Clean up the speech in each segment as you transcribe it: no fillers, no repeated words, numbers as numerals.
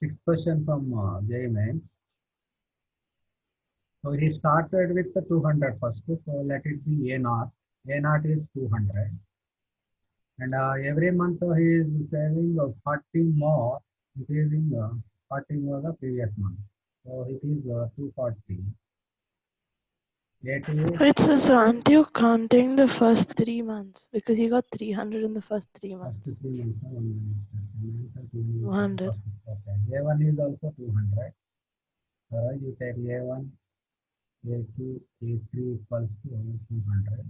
Sixth question from JEE Mains. So he started with the 200 first, so let it be A naught. A naught is 200. And every month he is saving 40 more, increasing 40 more the previous month. So it is 240. A2 is Wait, so aren't you counting the first 3 months? Because you got 300 in the first 3 first months. 3 months, 100. Okay. A1 is also 200. So you take A1, A2, A3 equals to 200.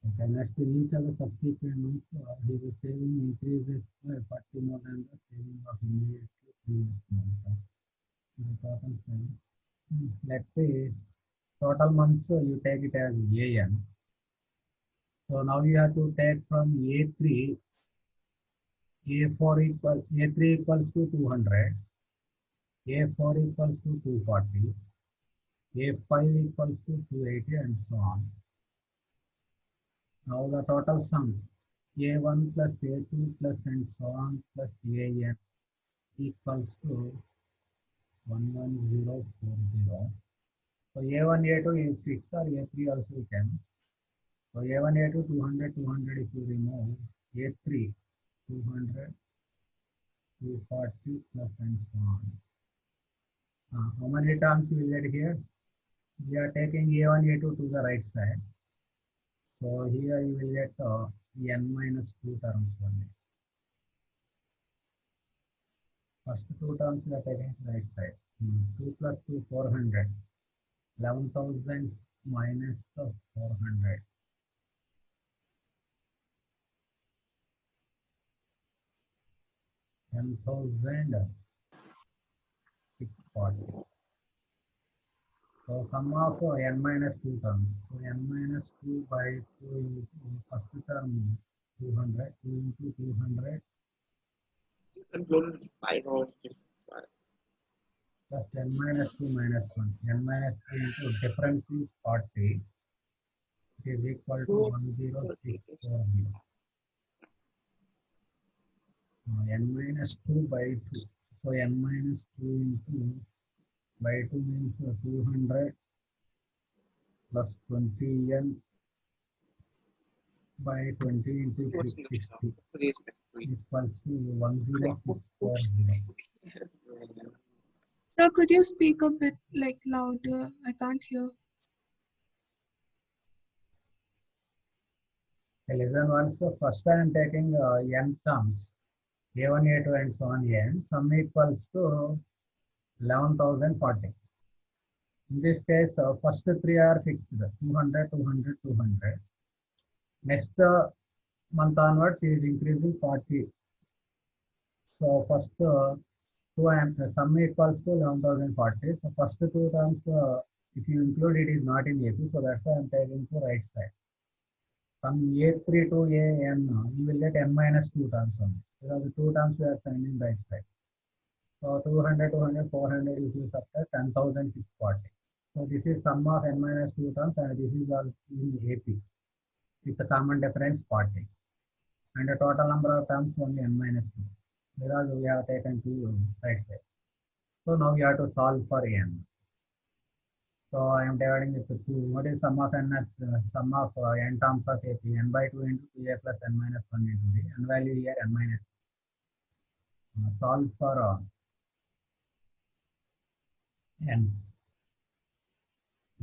Okay, next in each of the subsequent months, his saving increases by 40 more than the saving of immediately previous month. The total saving. Let's say total months, so you take it as AN. So now you have to take from A3, A4 equals, A3 equals to 200, A4 equals to 240, A5 equals to 280 and so on. Now the total sum, A1 plus A2 plus and so on plus AN equals to 11040. So A1, A2 is fixed or A3 also you can. So A1, A2, 200, 200 if you remove, A3, 200, 240 plus and so on. How many terms you will get here? We are taking A1, A2 to the right side. So here you will get n minus 2 terms only. First two terms we are taking to the right side. 2 plus 2, 400. 11,000 minus 400. 10,640. So sum of n minus 2 terms. So n minus 2 by 2 into first term 200, 2 into 200 plus n minus 2 minus 1. N minus 2 into difference is 40. It is equal to 10640. N minus 2 by 2. So n minus 2 into by 2 means 200 plus 20n by 20 into 360 equals to 10640. Sir, could you speak a bit like louder? I can't hear. Okay, listen once. First I am taking n terms. A1, A2 and so on n. Sum equals to 11,040. In this case, first three are fixed. 200, 200, 200. Next month onwards is increasing 40. So first two and sum equals to 11,040. So first two terms, if you include it is not in AP, so that's why I'm taking to right side. From A3 to AN, you will get n minus 2 terms only. Because the two terms we are finding right side. So 200, 200, 400, if you subtract 10,640. So this is sum of n minus 2 terms and this is all in AP. With the common difference 40. And the total number of terms only n minus 2. Because we have taken to right side. So now we have to solve for n. So I am dividing it to 2. What is sum of n? Sum of n terms of AP? N by 2 into 2a plus n minus 1 into d. N value here n minus 2. Solve for n.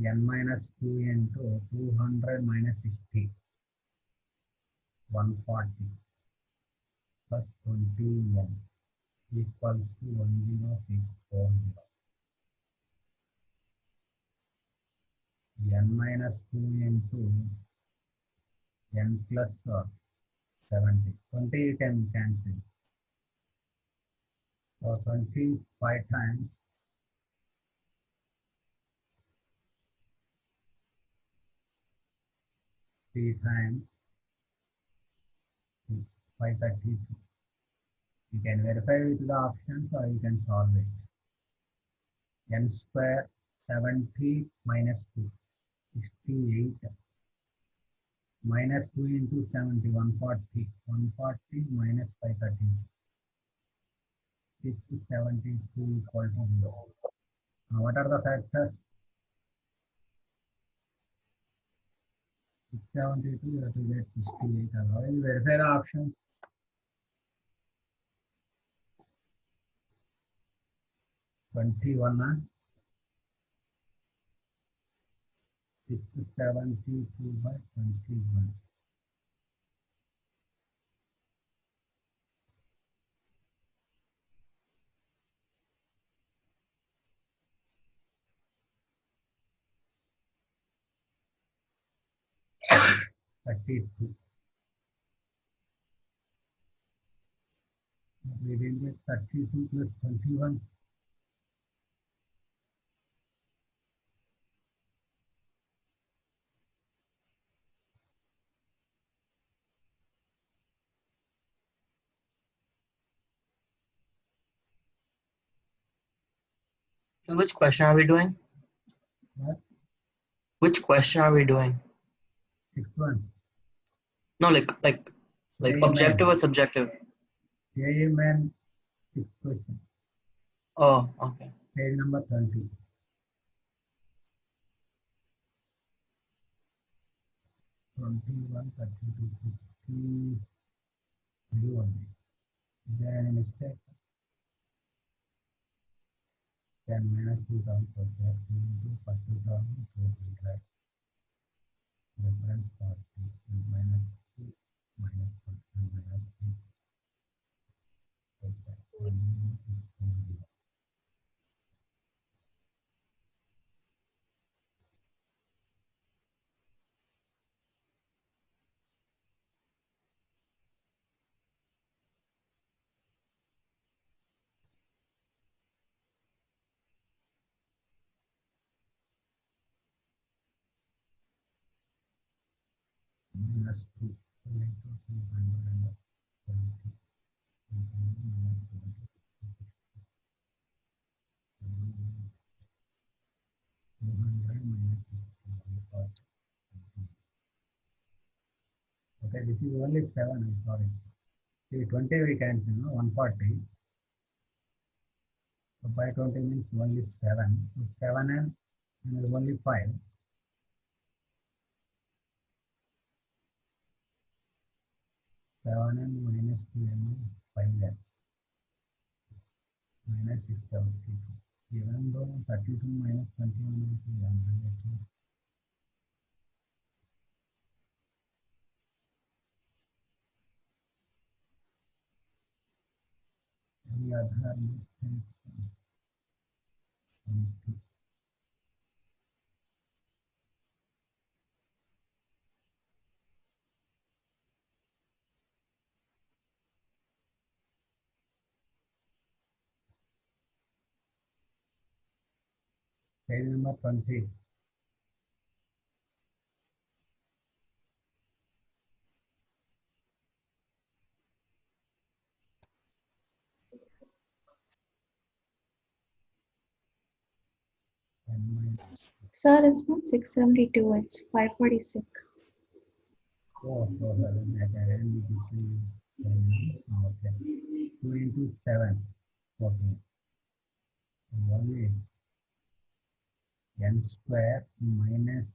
N minus 2 into 200 minus 60. 140 plus 20n equals to 10640. N minus 2 into n plus 70. 20 you can cancel. So 25 times 3 times 532. You can verify with the options or you can solve it. N square 70 minus 2, 68 minus 2 into 70, 140, 140 minus 530. 672 equal to 0. Now, what are the factors? 672, you have to get 68. Otherwise, verify the options. 21, 672 by 21. We will get 32 plus 21. So which question are we doing? What? Which question are we doing? Sixth one. No, like objective or subjective? AE man, sixth question. Oh, okay. Page number 20. Twenty-one, 32, 50. Is there any mistake? 10 minus 2 terms, so we have to do first two terms, so we write reference part 2 and minus 2 minus 1 and minus 3. So that 1 minus 6 minus 2 into 200 okay, this is only 7, I'm sorry. See, 20 we cancel, no? 140. So by 20 means only 7. So 7 and only 5. 7 and minus 2 and is 5 there. Minus 672. Even though 32 minus 21 is 102. Any other mistake? Page number 20. Sir, it's not 672, it's 546. Oh, so okay. 2 into 7, 14. Only n square minus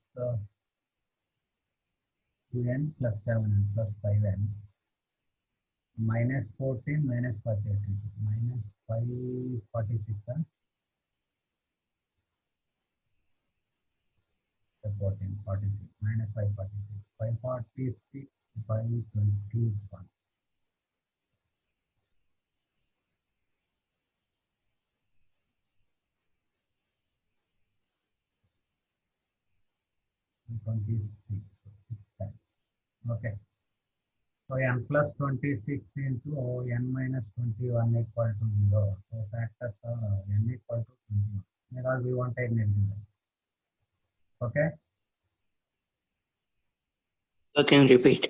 2n plus 7n plus 5n minus 14 minus 48 minus 546 14 46 minus 546 546 by 21 26 6 times. Okay. So n plus 26 into n minus 21 equal to 0. So factors are n equal to 21 because we want a negative. Okay. So can you repeat?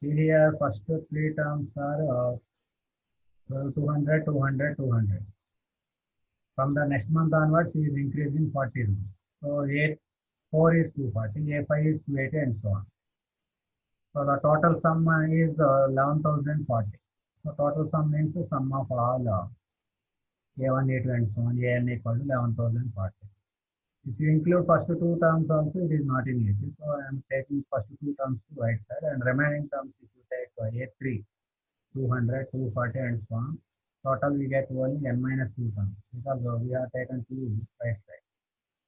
See here, first three terms are 200, 200, 200. From the next month onwards, he is increasing 40 rupees. So 4 is 240, A5 is 280 and so on. So the total sum is 11,040. So total sum means the sum of all A1, A2 and so on, AN equal to 11,040. If you include first two terms also, it is not in AP. So I am taking first two terms to right side and remaining terms if you take A3, 200, 240 and so on. Total we get only n minus 2 terms because we have taken two right side.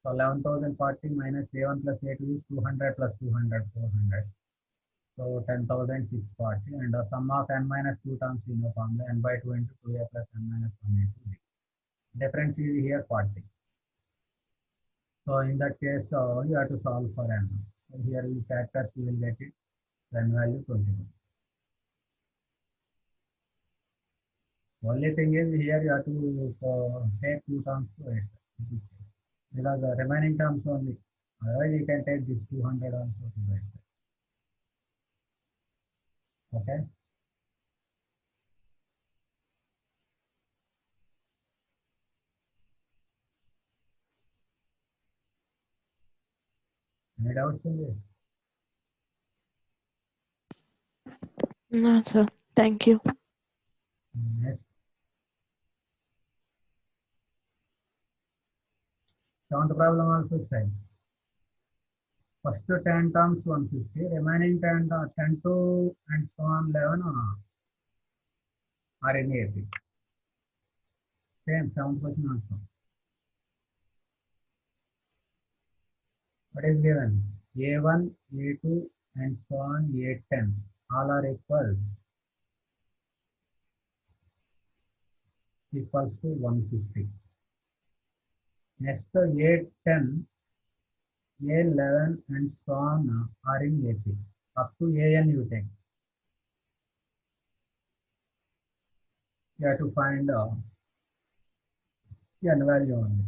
So 11,040 minus A1 plus A2 is 200 plus 200, 400. So 10,640 and the sum of n minus 2 terms in the formula n by 2 into 2a plus n minus 1 into b. Difference is here 40. So in that case, you have to solve for n. So here we factors you will get it, n value 21. Only thing is here you have to take two terms to it because the remaining terms only. Otherwise you can take this 200 also to it. Okay. Any doubts in this? No, sir. Thank you. Next. Seventh problem also same. First 10 terms 150, remaining 10 to and so on 11 are in AP. Same 7th question also. What is given? A1, A2 and so on A10 all are equals to 150. Next A10, A11 and so on are in AP. Up to AN you take. You have to find n value only.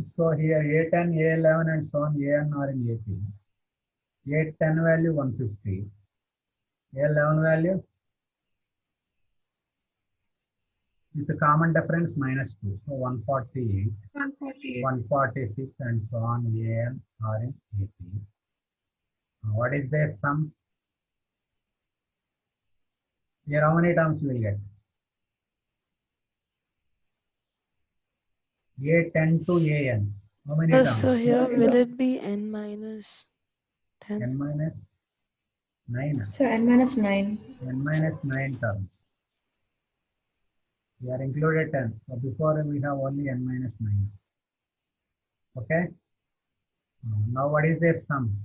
So here A10, A11 and so on AN are in AP. A10 value 150. A11 value with the common difference minus 2. So 148, 148. 146 and so on AN are in AP. What is their sum? Here how many terms you will get? A10 to AN. How many terms? So here, will it be n minus 10? N minus 9. So n minus 9. N minus 9 terms. We are included 10. So before we have only n minus 9. Okay. Now what is their sum?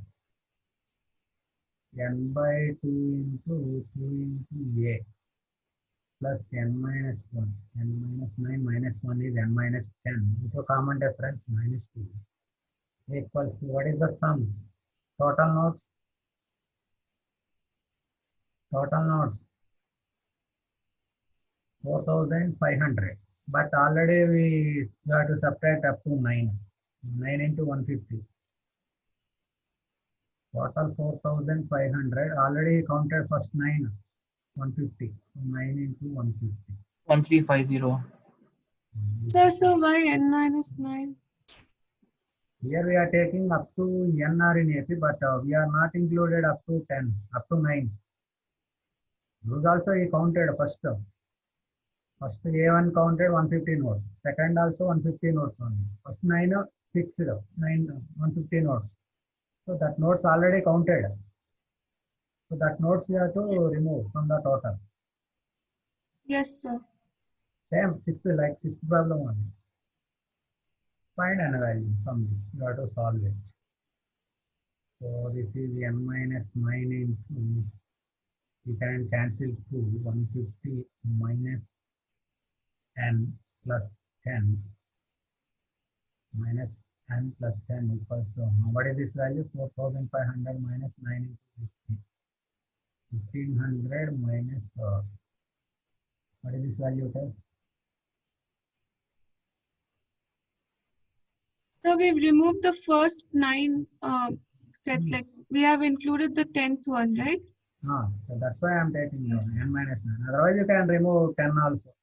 N by 2 into 2 into A plus n minus 1. N minus 9 minus 1 is n minus 10. With a common difference minus 2. Equals to what is the sum? Total nodes. Total nodes 4,500. But already we have to subtract up to 9. 9 into 150. Total 4,500. Already counted first 9. 150. So 9 into 150. 1350. So why n minus 9? Here we are taking up to n are in AP, but we are not included up to 10, up to 9. Those also he counted first. First A1 counted 150 nodes. Second also 150 nodes only. First 9 fixed, 9 150 nodes. So that nodes already counted. So that nodes we have to remove from the total. Yes, sir. Same 6 problem only. Find an value from this. You have to solve it. So this is n minus 9 into, we can cancel 2, 150 minus n plus 10 minus n plus 10 equals to, what is this value? 4,500 minus 9 into 50. 1,500 minus, what is this value? So we've removed the first 9 sets. Like we have included the 10th one, right? So that's why I'm taking n minus 9. Otherwise you can remove 10 also.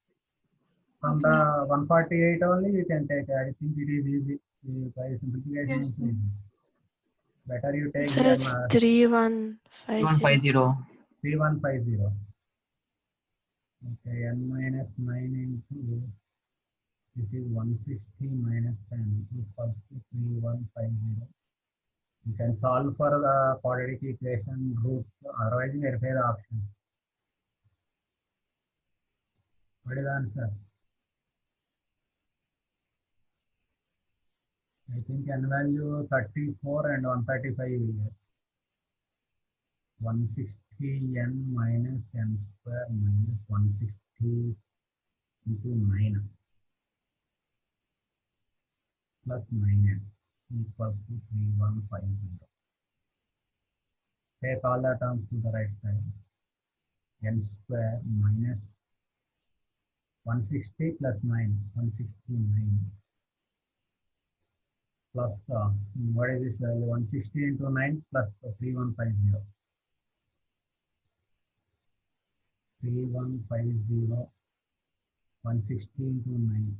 From the 148 only you can take. I think it is easy. By simplification. Yes, sir. Better you take So it's 3150. 3150. 3150. Okay, n minus 9 into this is 160 minus 10 equals to 3150. You can solve for the quadratic equation roots, otherwise verify the options. What is the answer? I think n value 34 and 135 will get 160 n minus n square minus 160 into 9 plus 9n equals to 3150. Take all the terms to the right side. N square minus 160 plus 9, 169 plus what is this value? 160 into 9 plus 3150. 3150, 160 into 9.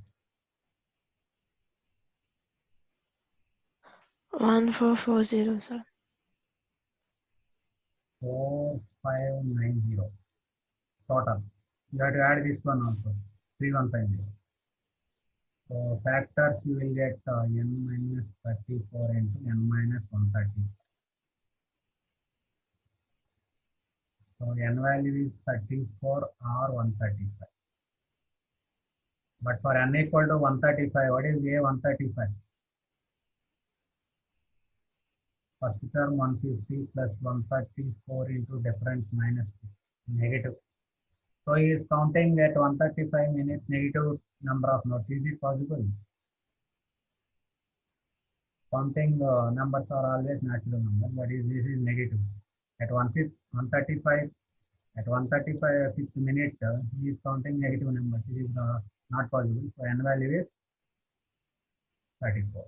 1440, sir. 4590 total. You have to add this one also, 3150. So factors you will get n minus 34 into n minus 130. So n value is 34 or 135. But for n equal to 135, what is a 135? First term 150 plus 134 into difference minus 2, negative. So he is counting at 135 minutes negative number of notes. Is it possible? Counting numbers are always natural numbers, but this is negative. At 135, at 135 fifth minute, he is counting negative numbers. It is not possible. So n value is 34.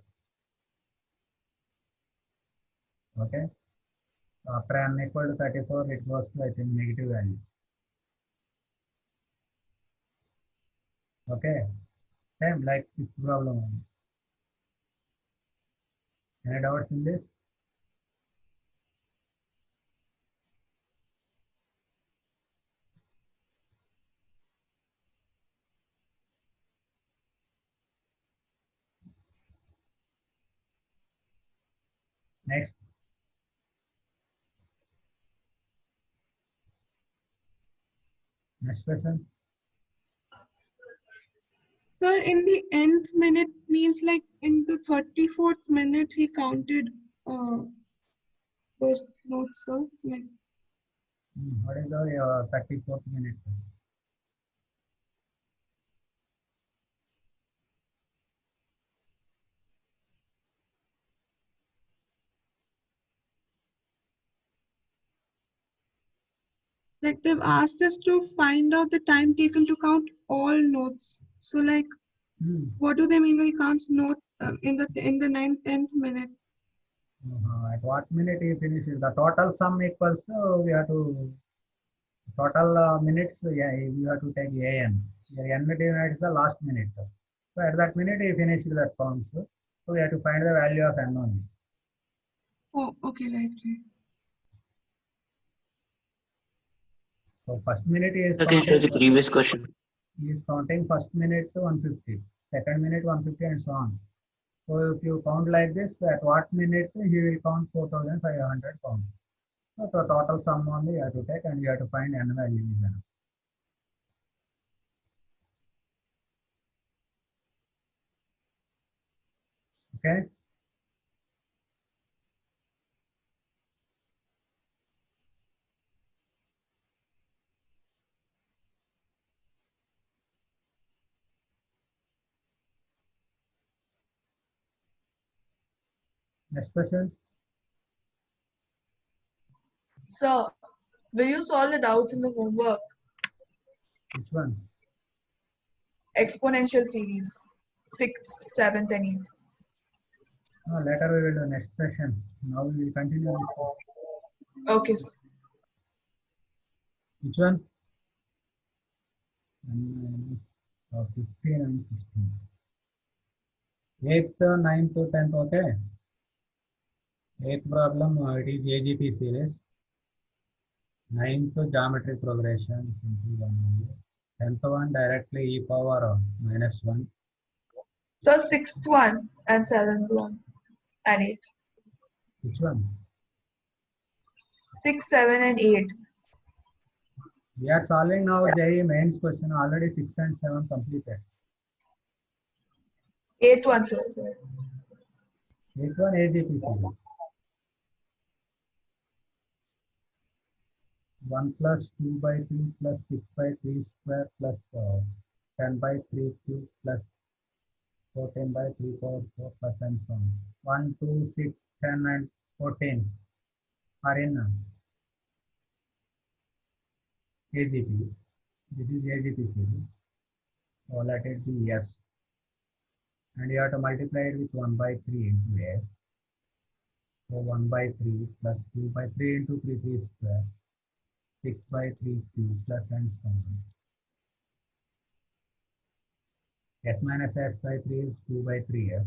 Okay. So after n equal to 34, it goes to I think negative values. Okay. Same like sixth problem. Any doubts in this? Next. Next question. Sir, in the nth minute means like in the 34th minute he counted those notes, sir. Like What is the 34th minute? they've asked us to find out the time taken to count all notes. So like, what do they mean by counts note in the 10th minute? At what minute he finishes? The total sum equals to, we have to, total minutes, yeah, you have to take an. Here n divides the last minute. So at that minute he finished that count. So we have to find the value of n only. Oh, okay, right. So first minute he is Okay, show the previous question. he is counting first minute to 150, second minute 150 and so on. So if you count like this, at what minute he will count 4500 pounds. So the total sum only you have to take and you have to find n value. Okay. Next question. Sir, will you solve the doubts in the homework? Which one? Exponential series, 6th, 7th, and 8th. No, later we will do next session. Now we will continue this one. Okay, sir. Which one? 15 and 16. 8th, 9th, 10th, okay. 8th problem, it is AGP series. Ninth geometry progression, simple one only. 10th one directly e power -1. So sixth one and seventh one and eight. Which one? 6, 7, and 8. We are solving now JEE mains question. Already 6 and 7 completed. 8th one, sir. 8th one AGP series. 1 plus 2 by 3 plus 6 by 3 square plus 10 by 3 cube plus 14 by 3 power 4 plus and so on. 1, 2, 6, 10 and 14 are in AGP. This is AGP series. So let it be S. And you have to multiply it with 1 by 3 into S. So 1 by 3 plus 2 by 3 into 3 square. 6 by 3 cube plus and so on. S minus S by 3 is 2 by 3S.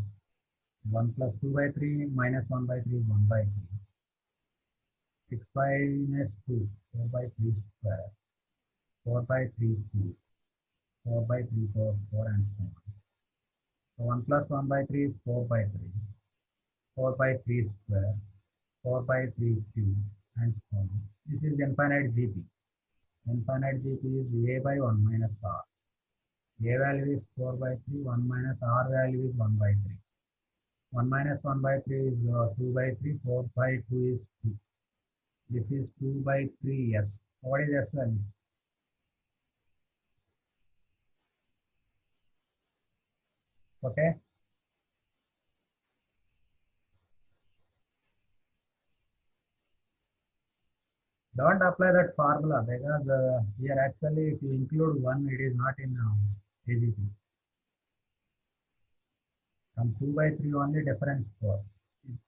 1 plus 2 by 3 minus 1 by 3 is 1 by 3. 6 minus 2, 4 by 3 square. 4 by 3 cube. 4 by 3 power 4 and so on. So 1 plus 1 by 3 is 4 by 3. 4 by 3 square. 4 by 3 cube and so on. This is infinite GP. Infinite GP is A by 1 minus R. A value is 4 by 3, 1 minus R value is 1 by 3. 1 minus 1 by 3 is 2 by 3, 4 by 2 is 2. This is 2 by 3 S. What is S value? Okay. Don't apply that formula because here actually if you include 1, it is not in AGP. From 2 by 3 only difference 4.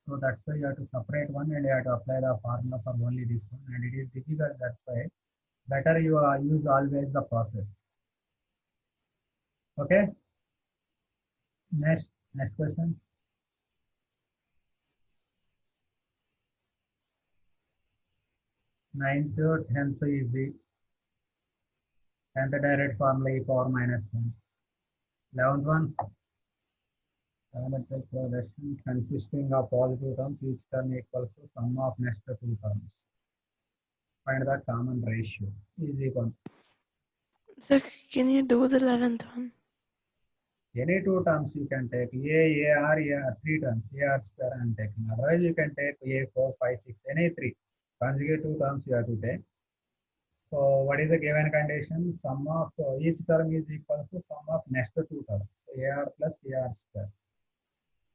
So that's why you have to separate one and you have to apply the formula for only this one. And it is difficult, that's why better you use always the process. Okay. Next question. Ninth, 10th easy. 10th direct formula e power -1. 11th one. Geometric progression consisting of positive terms, each term equals to sum of next two terms. Find the common ratio. Easy one. So can you do the 11th one? Any two terms you can take A, AR, three terms, AR square and taking. Otherwise you can take A, 4, 5, 6, any three. Consecutive terms you have to take. So what is the given condition? Sum of each term is equal to sum of next two terms. So AR plus AR square.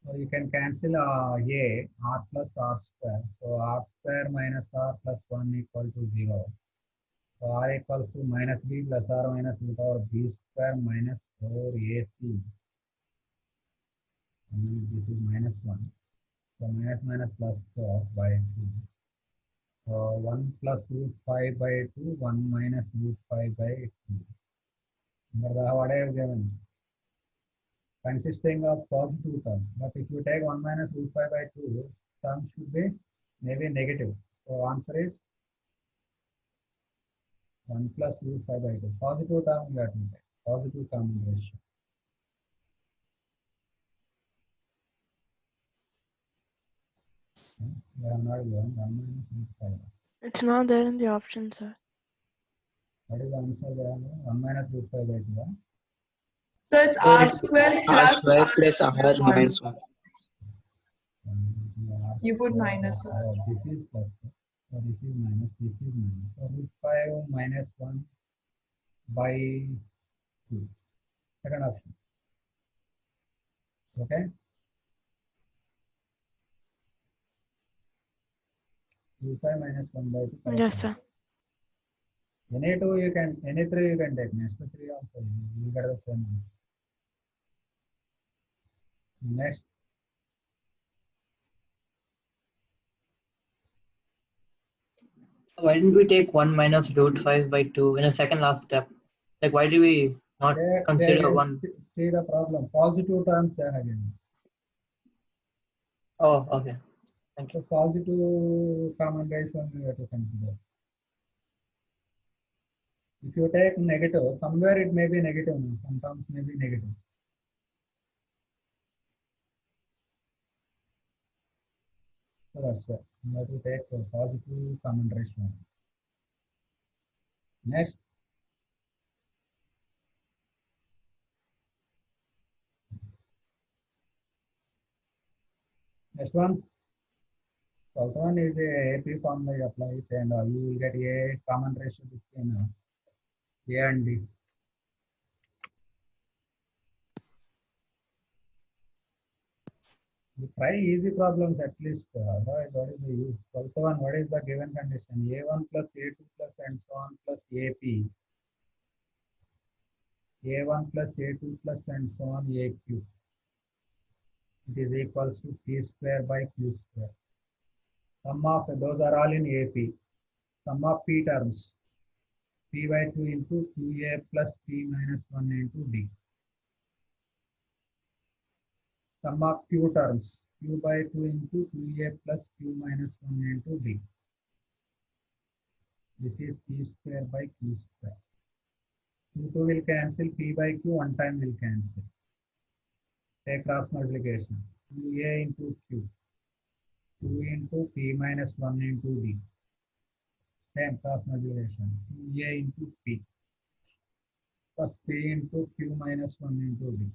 So you can cancel A, R plus R square. So R square minus R plus 1 equal to 0. So R equals to minus B plus R minus B power B square minus 4AC. And this is -1. So minus plus 4 by 2. So 1 plus root 5 by 2, 1 minus root 5 by 2. Remember what I have given? Consisting of positive terms. But if you take 1 minus root 5 by 2, term should be maybe negative. So answer is 1 plus root 5 by 2. Positive term you have to take. Positive common ratio. We are not given 1 minus root 5. It's not there in the option, sir. What is the answer there? 1 minus root 5 by 2. So it's R square R plus square R plus R minus 1. You put minus, sir. This is plus. So this is minus. This is minus. So root 5 minus 1 by 2. Second option. Okay. Root 5 minus 1 by 2. correct Yes, answer. sir. Any two you can, any three you can take. Next three also you get the same answer. Next. Why didn't we take 1 minus root 5 by 2 in the second last step? Like, why did we not There consider you 1? see the problem. Positive terms there again. Oh, okay. Thank So you. positive common ratio you have to consider. If you take negative, somewhere it may be negative, some terms may be negative. So that's why you have to take a positive common ratio. Next, next one. So one is a AP formula you apply it, and you will get a common ratio between A and D. You try easy problems at least. Otherwise, what is the use? Also one, what is the given condition? A1 plus A2 plus and so on plus AP. A1 plus A2 plus and so on AQ. It is equals to P square by Q square. Sum of those are all in AP. Sum of P terms. P by 2 into 2A plus P minus 1 into D. Sum of Q terms. Q by 2 into 2A plus Q minus 1 into D. This is P square by Q square. 2 will cancel, P by Q one time will cancel. Take cross multiplication. 2A into Q. 2 into P minus 1 into D. Same cross multiplication. 2A into P. Plus P into Q minus 1 into D.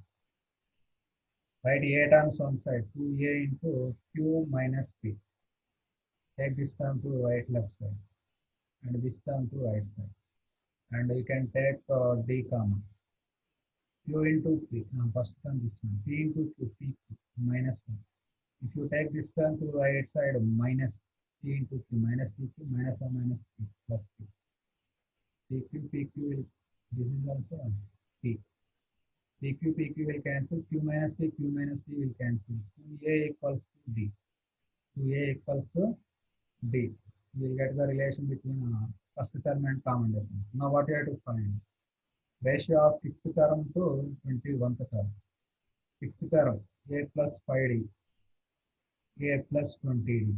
Write A terms one side. 2A into Q minus P. Take this term to right left side. And this term to right side. And you can take D common. Q into P. Now first term this one. P into Q. P minus 1. If you take this term to right side, minus P into Q, minus PQ, minus 1 minus P, plus P. PQ, PQ will, this is also P. PQ, PQ will cancel, Q minus P will cancel. 2A equals to D. 2A equals to D. You will get the relation between first term and common difference. Now what you have to find? Ratio of 6th term to 21st term. 6th term, A plus 5D. A plus 20D.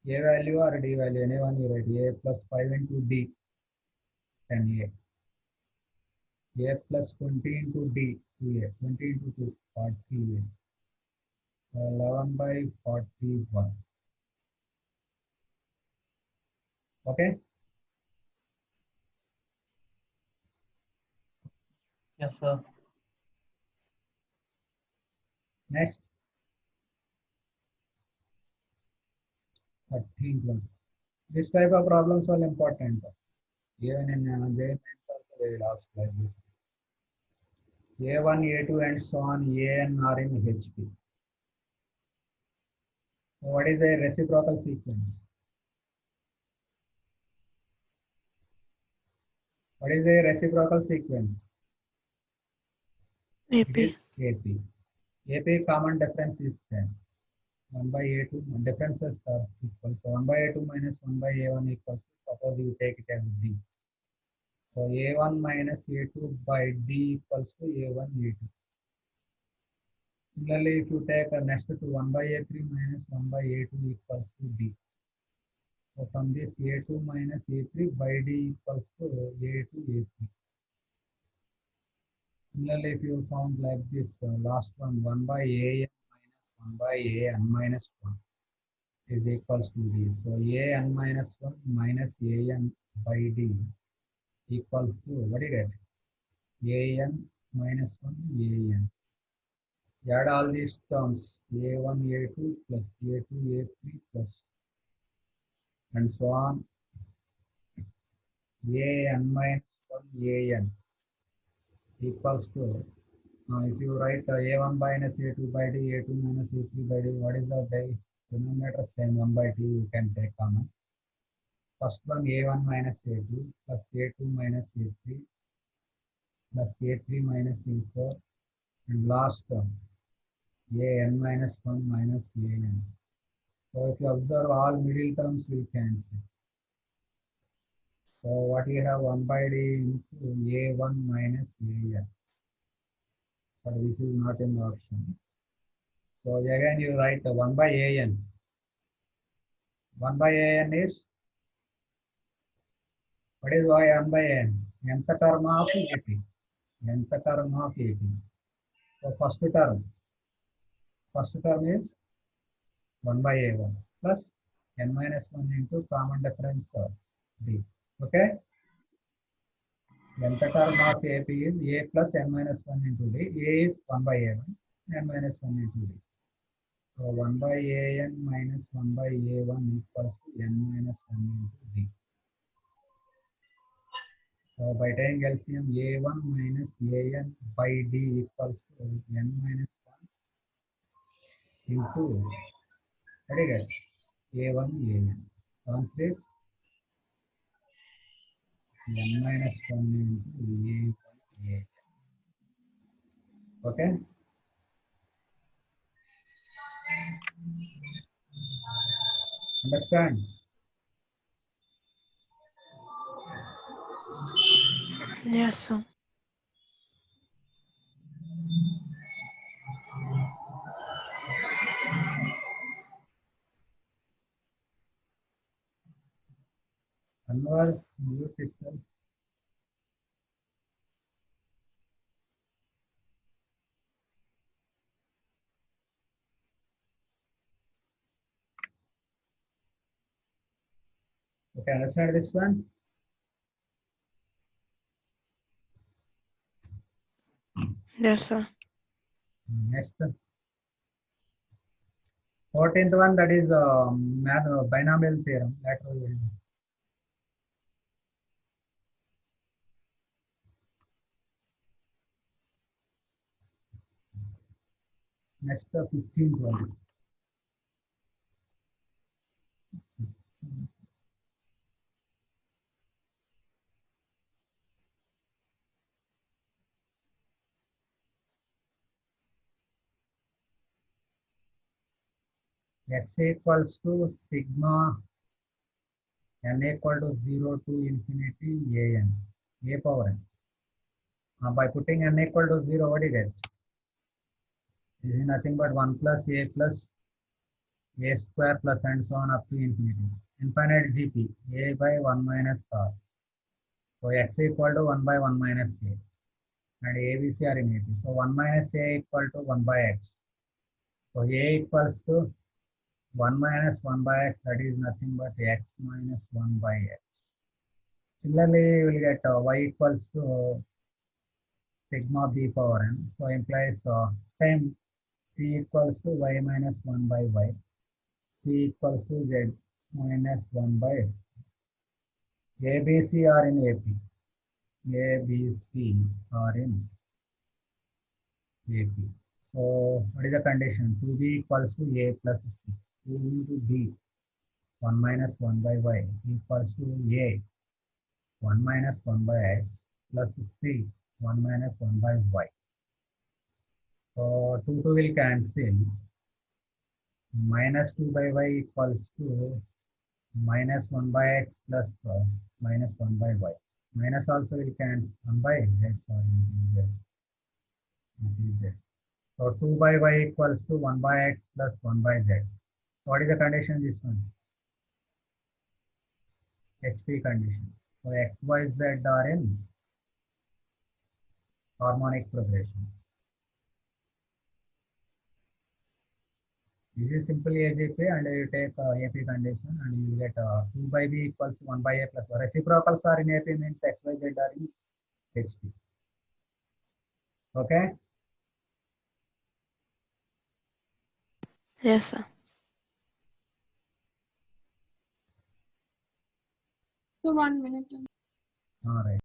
A value or D value, anyone you write. A plus 5 into D, 10A. A plus 20 into D, 2A. 20 into 2, 40A. 11 by 41. Okay? Yes, sir. Next. 13. This type of problems are important. Even in JNN also they will ask like this. A1, A2 and so on, AN are in HP. So what is a reciprocal sequence? What is a reciprocal sequence? AP. It is AP. AP common difference is 10. 1 by A2, differences are equal. So 1 by A2 minus 1 by A1 equals, suppose you take it as D. So A1 minus A2 by D equals to A1, A2. Similarly, if you take next to 1 by A3 minus 1 by A2 equals to D. So from this A2 minus A3 by D equals to A2, A3. Similarly, if you found like this, last one, 1 by AN minus 1 by AN minus 1 is equals to D. So AN minus 1 minus AN by D equals to, what do you get? AN minus 1 AN. You add all these terms, A1, A2 plus A2, A3 plus and so on. AN minus 1 AN equals to, if you write A1 minus A2 by D, A2 minus A3 by D, what is the denominator? Same 1 by T you can take common. First one A1 minus A2 plus A2 minus A3 plus A3 minus A4 and last term AN minus 1 minus AN. So if you observe, all middle terms will cancel. So what you have 1 by D into A1 minus AN. But this is not in the option. So again you write 1 by AN. 1 by AN is What is y 1 by n? Nth term of AP. Nth term of AP. So first term is 1 by a1 plus n minus 1 into common difference d. Okay. Nth term of AP is a plus n minus 1 into d. A is 1 by a1, n minus 1 into d. So 1 by an minus 1 by a1 equals to n minus 1 into d. So by taking LCM, a1 minus an by d equals to n minus 1 into, very good, a1 an. So answer is n minus 1 into a1 an. Okay. Understand? Yes, sir. Anwar, mute itself. Okay, understand this one? Yes, sir. Next. 14th one, that is binomial theorem. Lateral. Next, 15th one. X equals to sigma n equal to 0 to infinity an, a power n. By putting n equal to 0, what do you get? This is nothing but 1 plus a square plus and so on up to infinity. Infinite GP, a by 1 minus r. So x equal to 1 by 1 minus a. And ABC are in AP. So 1 minus a equal to 1 by x. So a equals to 1 minus 1 by x, that is nothing but x minus 1 by x. Similarly, you will get y equals to sigma b power n. So implies same c equals to y minus 1 by y. C equals to z minus 1 by ABC are in AP. ABC are in AP. So what is the condition? 2b equals to a plus c. 2 into b 1 minus 1 by y equals to a 1 minus 1 by x plus c 1 minus 1 by y. So 2 will cancel. Minus 2 by y equals to minus 1 by x plus minus 1 by y. Minus also will cancel 1 by z. Sorry, this is z. So 2 by y equals to 1 by x plus 1 by z. What is the condition this one? HP condition. So x, y, z are in harmonic progression. This is simply AJP and you take AP condition and you get 2 by b equals to 1 by a plus 1. Reciprocals are in AP means x, y, z are in HP. Okay? Yes, sir. So 1 minute. All right.